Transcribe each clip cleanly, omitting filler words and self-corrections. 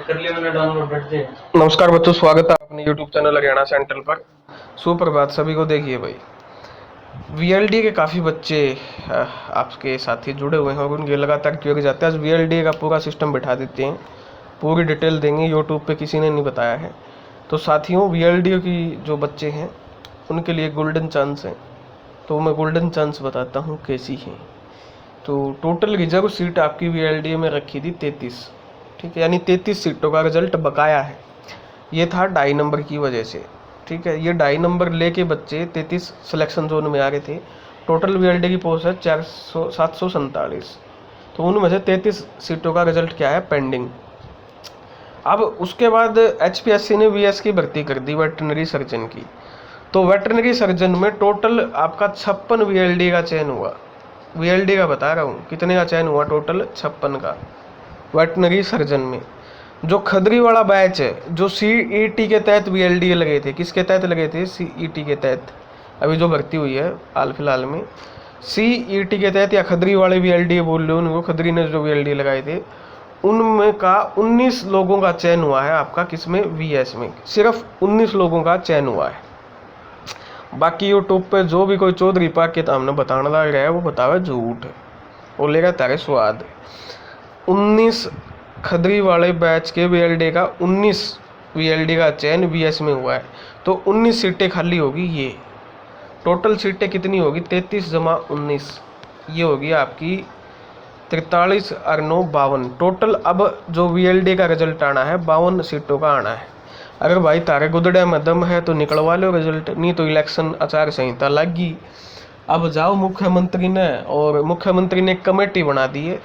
कर लिया मैंने डाउनलोड बैठते हैं। नमस्कार बच्चों, स्वागत है अपने YouTube चैनल हरियाणा सेंट्रल पर। सुप्रभात सभी को। देखिए भाई, वीएलडी के काफ़ी बच्चे आपके साथी जुड़े हुए हैं और उनके लगातार क्यों जाते हैं। आज वीएलडी का पूरा सिस्टम बिठा देते हैं, पूरी डिटेल देंगे। यूट्यूब पे किसी ने नहीं बताया है। तो साथियों, वीएलडी की जो बच्चे हैं उनके लिए गोल्डन चांस है। तो मैं गोल्डन चांस बताता हूँ कैसी है। तो टोटल रिजर्व सीट आपकी वीएलडी में रखी थी 33, ठीक है, यानी 33 सीटों का रिजल्ट बकाया है। ये था 2.5 नंबर की वजह से, ठीक है। ये 2.5 नंबर लेके बच्चे 33 सिलेक्शन जोन में आ गए थे। टोटल वीएलडी की पोस्ट है 747। तो उनमें से 33 सीटों का रिजल्ट क्या है, पेंडिंग। अब उसके बाद एचपीएससी ने वीएस की भर्ती कर दी, वेटरनरी सर्जन की। तो वेटरनरी सर्जन में टोटल आपका 56 वीएलडी का चयन हुआ। वीएलडी का बता रहा हूँ कितने का चयन हुआ, टोटल 56 का वेटरनरी सर्जन में। जो खदरी वाला बैच है, जो सीईटी के तहत वीएलडी लगे थे, किसके तहत लगे थे, सीईटी के तहत। अभी जो भर्ती हुई है हाल फिलहाल में सीईटी के तहत, या खदरी वाले वीएलडी बोल रहे हो उनको, खदरी ने जो वीएलडी लगाए थे उनमें का 19 लोगों का चयन हुआ है आपका, किसमें, वीएस में। सिर्फ 19 लोगों का चयन हुआ है। बाकी यूट्यूब पे जो भी कोई चौधरी पाक के सामने बताने लग रहा है वो बतावे झूठ, वो लेगा तारे स्वाद। 19 खदरी वाले बैच के वीएलडी का 19 वीएलडी का चयन वीएस में हुआ है। तो 19 सीटें खाली होगी। ये टोटल सीटें कितनी होगी, 33 जमा 19, ये होगी आपकी 43 और 9 52 टोटल। अब जो वीएलडी का रिजल्ट आना है 52 सीटों का आना है। अगर भाई तारे गुदड़े में दम है तो निकलवा लो रिजल्ट, नहीं तो इलेक्शन आचार संहिता लगी। अब जाओ मुख्यमंत्री ने, और मुख्यमंत्री ने एक कमेटी बना दी है।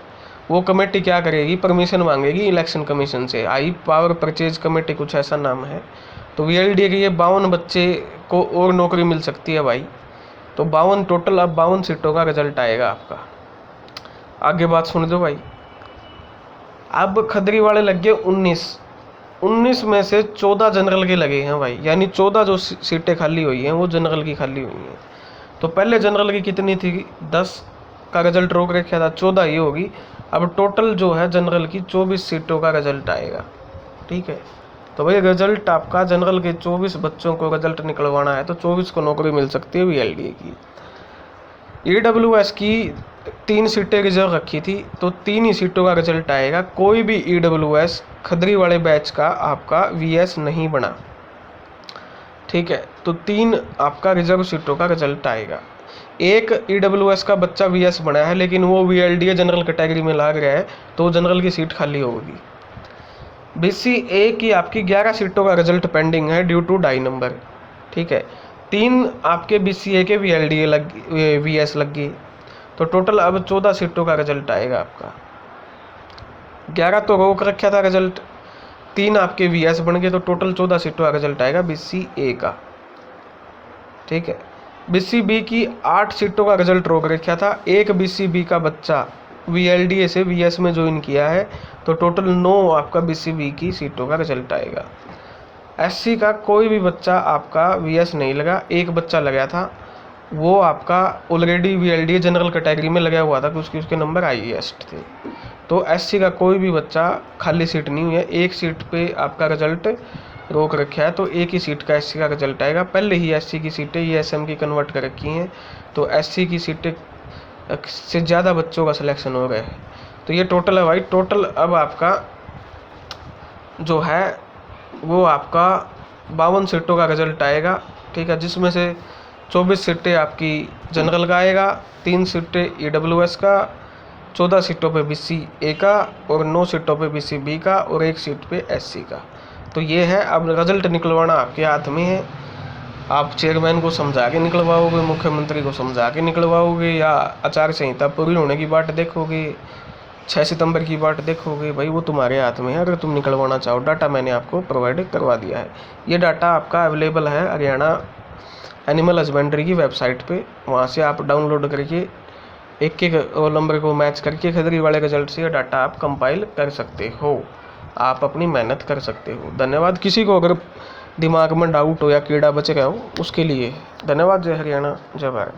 वो कमेटी क्या करेगी, परमिशन मांगेगी इलेक्शन कमीशन से। हाई पावर परचेज कमेटी कुछ ऐसा नाम है। तो वीएलडी के ये 52 बच्चे को और नौकरी मिल सकती है भाई। तो 52 टोटल, अब 52 सीटों का रिजल्ट आएगा आपका। आगे बात सुन दो भाई। अब खदरी वाले लग गए 19 में से 14 जनरल के लगे हैं भाई, यानी 14 जो सीटें खाली हुई हैं वो जनरल की खाली हुई हैं। तो पहले जनरल की कितनी थी, 10 का रिजल्ट रोक रखा था, 14 ये होगी। अब टोटल जो है जनरल की 24 सीटों का रिजल्ट आएगा, ठीक है। तो भाई रिजल्ट आपका जनरल के 24 बच्चों को रिजल्ट निकलवाना है, तो 24 को नौकरी मिल सकती है वीएलडी की। ईडब्ल्यूएस की 3 सीटें रिजर्व रखी थी, तो 3 ही सीटों का रिजल्ट आएगा। कोई भी ईडब्ल्यूएस खदरी वाले बैच का आपका वीएस नहीं बना, ठीक है। तो 3 आपका रिजर्व सीटों का रिजल्ट आएगा। एक ईडब्ल्यूएस का बच्चा वीएस बना है लेकिन वो वीएलडी जनरल कैटेगरी में लग रहा है, तो जनरल की सीट खाली होगी। बीसीए की आपकी 11 सीटों का रिजल्ट पेंडिंग है ड्यू टू 2.5 नंबर, ठीक है। 3 आपके बीसीए के वीएलडी वीएस लग गई। तो टोटल अब 14 सीटों का रिजल्ट आएगा आपका। 11 तो रोक रखा था रिजल्ट, 3 आपके वीएस बन गए, तो टोटल 14 सीटों का रिजल्ट आएगा बीसीए का, ठीक है। बीसीबी की 8 सीटों का रिजल्ट रोक रखा था। एक बीसीबी का बच्चा वीएलडी से वीएस में ज्वाइन किया है, तो टोटल 9 आपका बीसीबी की सीटों का रिजल्ट आएगा। एससी का कोई भी बच्चा आपका वीएस नहीं लगा, एक बच्चा लगा था, वो आपका ऑलरेडी वीएलडी जनरल कैटेगरी में लगा हुआ था क्योंकि उसके नंबर हाईएस्ट थे। तो एससी का कोई भी बच्चा खाली सीट नहीं हुई है। एक सीट पे आपका रिजल्ट रोक रखा है, तो एक ही सीट का एससी का रिजल्ट आएगा। पहले ही एससी की सीटें ईएसएम की कन्वर्ट कर रखी हैं, तो एससी की सीटें से ज़्यादा बच्चों का सिलेक्शन हो गया है। तो ये टोटल है भाई। टोटल अब आपका जो है वो आपका 52 सीटों का रिजल्ट आएगा, ठीक है, जिसमें से 24 सीटें आपकी जनरल का आएगा, 3 सीटें ईडब्ल्यूएस का, 14 सीटों पे बीसीए का, और 9 सीटों पे बीसीबी का, और 1 सीट पे एससी का। तो ये है। अब रिजल्ट निकलवाना आपके हाथ में है। आप चेयरमैन को समझा के निकलवाओगे, मुख्यमंत्री को समझा के निकलवाओगे, या आचार संहिता पूरी होने की बात देखोगे, 6 सितंबर की बात देखोगे, भाई वो तुम्हारे हाथ में है। अगर तुम निकलवाना चाहो, डाटा मैंने आपको प्रोवाइड करवा दिया है। ये डाटा आपका अवेलेबल है हरियाणा एनिमल हस्बेंड्री की वेबसाइट पे। वहाँ से आप डाउनलोड करके एक एक रोल नंबर को मैच करके खदरी वाले रिजल्ट से डाटा आप कंपाइल कर सकते हो। आप अपनी मेहनत कर सकते हो। धन्यवाद। किसी को अगर दिमाग में डाउट हो या कीड़ा बच गया हो उसके लिए धन्यवाद। जय हरियाणा, जय भारत।